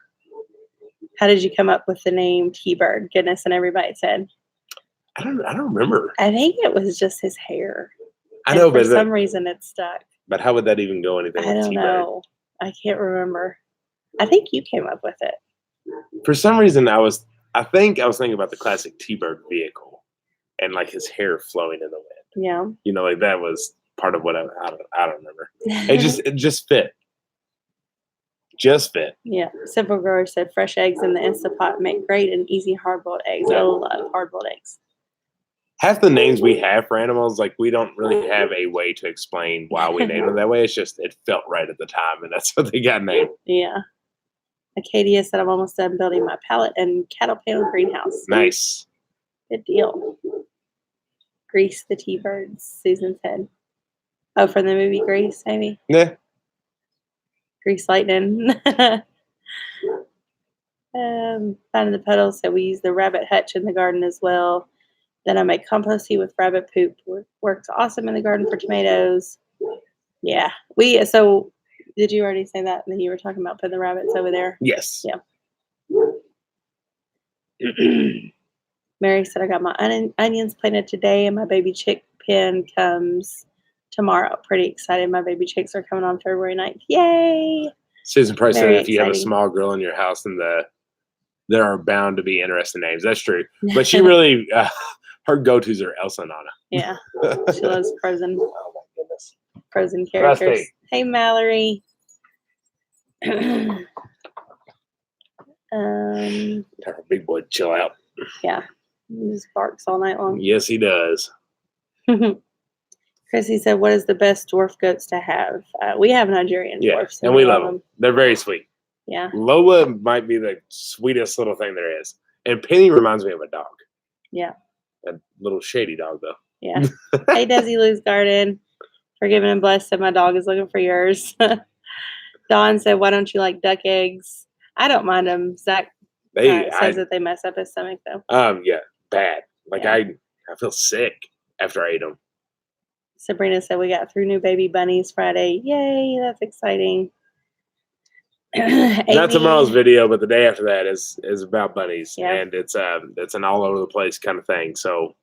How did you come up with the name T-Bird? Goodness, and everybody said. I don't remember. I think it was just his hair. I know, but for some reason it stuck. But how would that even go anything? I don't know. I can't remember. I think you came up with it. For some reason, I think I was thinking about the classic T-Bird vehicle and like his hair flowing in the wind. Yeah. You know, like that was part of what I don't remember. It just fit. Just fit. Yeah. Simple Grower said fresh eggs in the Instapot make great and easy hard-boiled eggs. Yeah. I love hard-boiled eggs. Half the names we have for animals, like we don't really have a way to explain why we named them that way. It's just it felt right at the time, and that's what they got named. Yeah. Acadia said I'm almost done building my pallet and cattle panel greenhouse. Nice. Good deal. Grease the T-Birds, Susan said. Oh, from the movie Grease, maybe? Yeah. Grease Lightning. Finding the Puddle said we use the rabbit hutch in the garden as well. Then I make compost tea with rabbit poop. Works awesome in the garden for tomatoes. Yeah. So did you already say that? And then you were talking about putting the rabbits over there? Yes. Yeah. Mary said I got my onions planted today and my baby chick pen comes tomorrow. Pretty excited. My baby chicks are coming on February 9th. Yay! Susan Price said if you have a small girl in your house, then there are bound to be interesting names. That's true. But she really, her go-tos are Elsa and Anna. Yeah. She loves Frozen. Oh, my goodness. Frozen characters. Rusty. Hey, Mallory. Have a big boy chill out. Yeah. He just barks all night long. Yes, he does. Chrissy said, what is the best dwarf goats to have? We have Nigerian dwarfs. And we love them. They're very sweet. Yeah. Lola might be the sweetest little thing there is. And Penny reminds me of a dog. Yeah. A little shady dog, though. Yeah. Hey, Desi Lou's Garden. Forgiven and blessed said, my dog is looking for yours. Dawn said, why don't you like duck eggs? I don't mind them. Zach says that they mess up his stomach, though. Yeah. Bad. Like, I feel sick after I eat them. Sabrina said we got 3 new baby bunnies Friday. Yay, that's exciting. Not tomorrow's video, but the day after that is about bunnies, Yeah. and it's an all over the place kind of thing. So,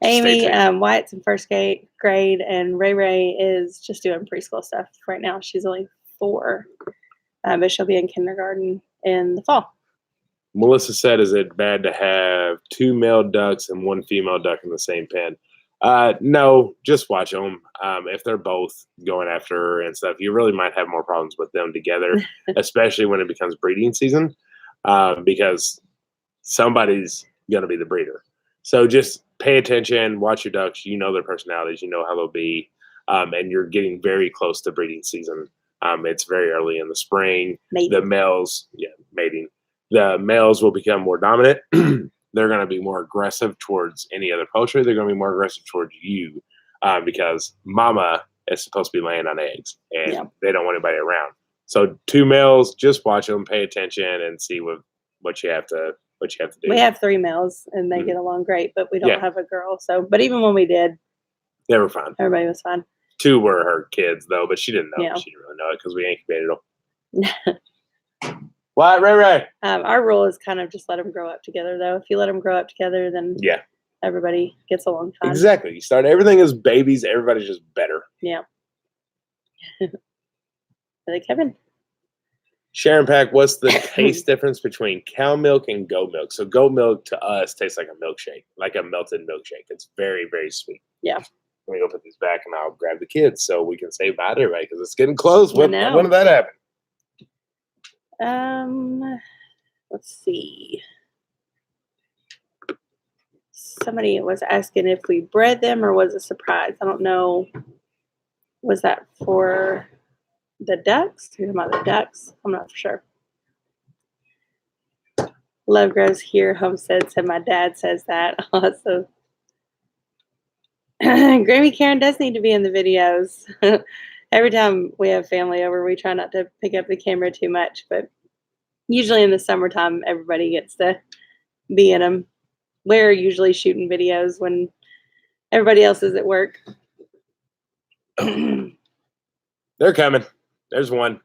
Amy, stay tuned. Wyatt's in first grade, and Ray Ray is just doing preschool stuff right now. She's only 4, but she'll be in kindergarten in the fall. Melissa said, "Is it bad to have 2 male ducks and 1 female duck in the same pen?" No, just watch them. If they're both going after her and stuff, you really might have more problems with them together, especially when it becomes breeding season, because somebody's going to be the breeder. So just pay attention, watch your ducks. You know their personalities. You know how they'll be, and you're getting very close to breeding season. It's very early in the spring. Mating. The males, mating. The males will become more dominant. They're going to be more aggressive towards any other poultry. They're going to be more aggressive towards you because mama is supposed to be laying on eggs, and they don't want anybody around. So 2 males, just watch them, pay attention, and see what you have to do. We have 3 males, and they get along great, but we don't have a girl. So, but even when we did, they were fine. Everybody was fine. 2 were her kids though, but she didn't know. Yeah. She didn't really know it because we incubated them. What, Ray? Our rule is kind of just let them grow up together, though. If you let them grow up together, then everybody gets along fine. Exactly. You start everything as babies. Everybody's just better. Yeah. Are they Kevin? Sharon Pack, what's the taste difference between cow milk and goat milk? So goat milk to us tastes like a milkshake, like a melted milkshake. It's very, very sweet. Yeah. Let me go put these back, and I'll grab the kids so we can say bye to everybody because it's getting close. When did that happen? Let's see. Somebody was asking if we bred them or was it a surprise. I don't know. Was that for the ducks? You're talking about the ducks? I'm not for sure. Love Grows Here Homestead said my dad says that. Also, Grammy Karen does need to be in the videos. Every time we have family over, we try not to pick up the camera too much, but usually in the summertime, everybody gets to be in them. We're usually shooting videos when everybody else is at work. They're coming. There's one.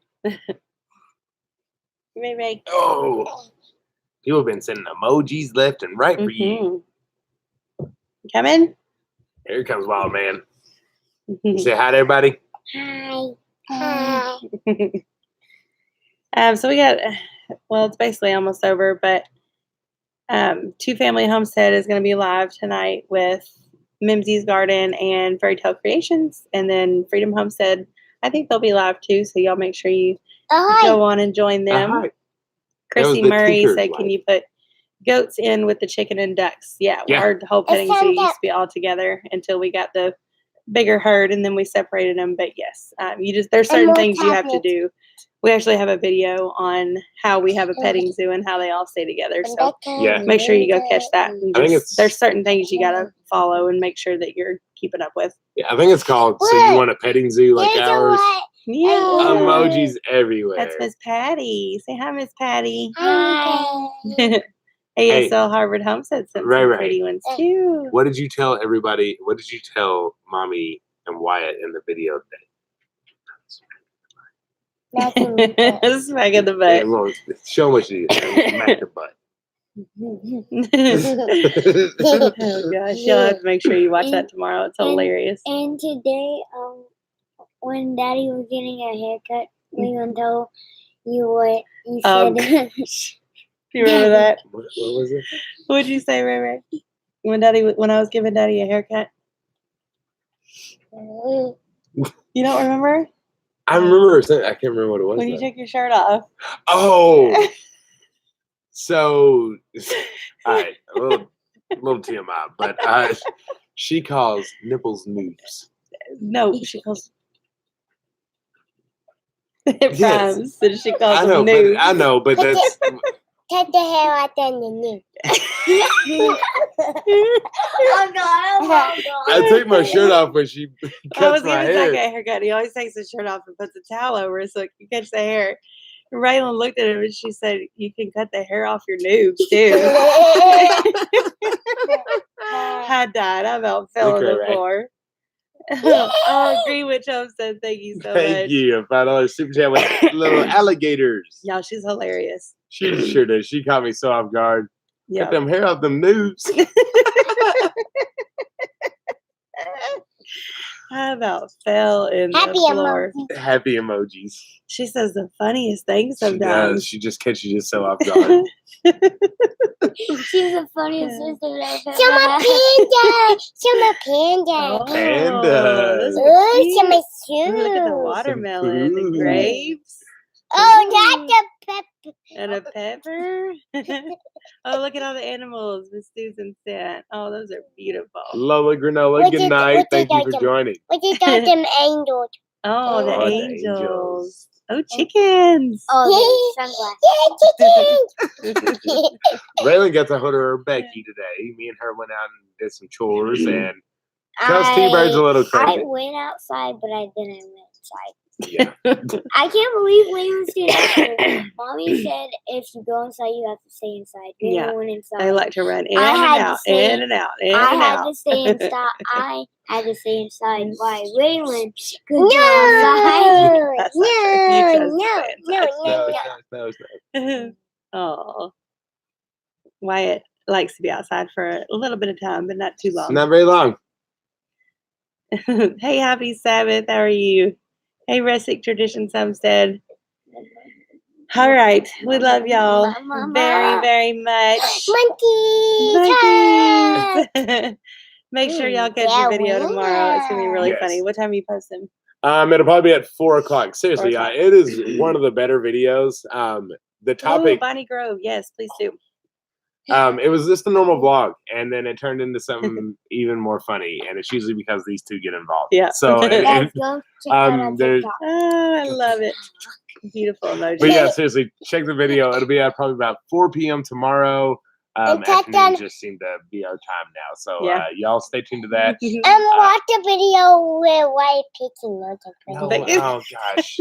Maybe. Oh, people have been sending emojis left and right for you. Coming? Here comes Wild Man. Say hi to everybody. Hi. So we got, well, it's basically almost over, but Two Family Homestead is going to be live tonight with Mimsy's Garden and Fairy Tale Creations, and then Freedom Homestead. I think they'll be live too, so y'all make sure you go on and join them. Chrissy Murray said, "Can you put goats in with the chicken and ducks?" Yeah. Our whole petting zoo used to be all together until we got the bigger herd, and then we separated them. But yes, there's certain things you have to do. We actually have a video on how we have a petting zoo and how they all stay together. So make sure you go catch that. And there's certain things you got to follow and make sure that you're keeping up with. Yeah, I think it's called So You Want a Petting Zoo Like Ours? Yeah. Emojis everywhere. That's Miss Patty. Say hi, Miss Patty. Hi. ASL Harvard Homestead sent some pretty ones too. What did you tell everybody? What did you tell Mommy and Wyatt in the video today? Smack in the butt. Yeah, show what you smack the butt. Oh gosh, you'll have to make sure you watch that tomorrow. It's hilarious. And today, when Daddy was getting a haircut, we gonna tell you what you said. Do you remember that? What was it? What'd you say, Ray Ray? When I was giving Daddy a haircut? You don't remember? I remember saying, I can't remember what it was. When you took your shirt off. Oh. So, all right, a little TMI, but she calls nipples noobs. No, she calls. It rhymes. So she calls them noobs. But I know, but that's. Take the hair out on the knee. I take my shirt off when she cuts my hair. I was giving Zach a haircut. He always takes his shirt off and puts a towel over it so he can catch the hair. Raylan looked at him and she said, "You can cut the hair off your noobs too." I died. I about fell on the Ray. floor. Oh, Greenwich Home said, "Thank you so Thank much." you. $5 super chat with little alligators. Y'all, she's hilarious. She sure did. She caught me so off guard. Yeah. Cut them hair off them noobs. I about fell in Happy the floor. emoji. Happy emojis. She says the funniest things She does. sometimes. She just catches you so off guard. She's the funniest sister I've ever Show my had. panda. Show my panda. Pandas. those are Ooh, show cute. my Ooh, look at the shoes. watermelon, the food. grapes, Oh, that's a pepper. and a pepper. Oh, look at all the animals Miss Susan sent. Oh, those are beautiful. Lola Granola, What good did- night. what Thank did you I for do? joining. What is that, them angels? Oh, the Oh, the angels. angels. Oh, chickens. Oh, the sunglasses. Yeah, chicken. Raylan got to hold her Becky today. Me and her went out and did some chores, and because T-Bird's a little I crazy. went outside, but I didn't went inside. Yeah. I can't believe Layla's doing that. Mommy said if you go inside, you have to stay inside. We Yeah. went inside. They like to run in I and had to out, stay- in and out, in I and had out. to stay inside. I had to stay inside. Why? Waylon could No, go outside. That's not true. You chose to no, stay no, inside. no, no. No. Oh, Wyatt likes to be outside for a little bit of time, but not too long. Not very long. Hey, happy Sabbath. How are you? Hey, Rustic Traditions Homestead. All right. We love y'all very, very much. Monkey. Monkeys. Make sure y'all catch the video tomorrow. It's going to be really Yes. funny. What time are you posting? It'll probably be at 4:00. Seriously, 4 o'clock. it is one of the better videos. The Oh, topic, Bonnie Grove. Yes, please do. it was just a normal vlog, and then it turned into something even more funny, and it's usually because these two get involved. Yeah. So, Let's go check out on there's- TikTok. Oh, I love it. Beautiful emoji. but yeah, seriously, check the video. It'll be at probably about 4 p.m. tomorrow. And check Afternoon on- just seemed to be our time now. So Yeah. y'all stay tuned to that. Watch the video where White picking those are No, pretty. oh gosh.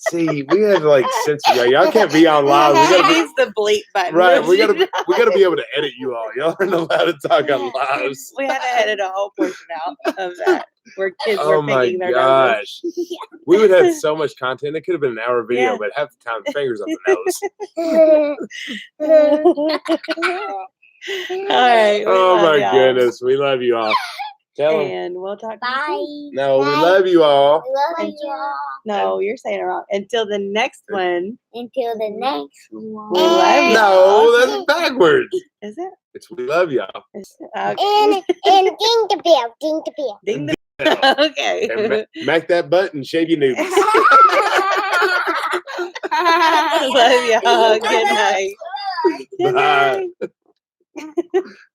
See, we had like censor y'all can't be on live. We She gotta be needs the bleep button. right. We gotta be able to edit you all. Y'all aren't allowed to talk on lives. We had to edit a whole portion out of that where kids Oh were my picking their noses. gosh. We would have so much content. It could have been an hour video, Yeah. but half the time fingers up the nose. All right. we Oh love my y'all. goodness. We love you all. Tell them. And we'll talk to you Bye. soon. No, we Bye. love you all. Love you all. No, you're saying it wrong. Until the next one. Until the next one. We love y'all. No, that's backwards. Is it? It's we love y'all. Okay. And ding the bell, ding the bell. Ding the- And okay. Mac that butt and shave your noodles. Love y'all. Good night. Good Bye. night.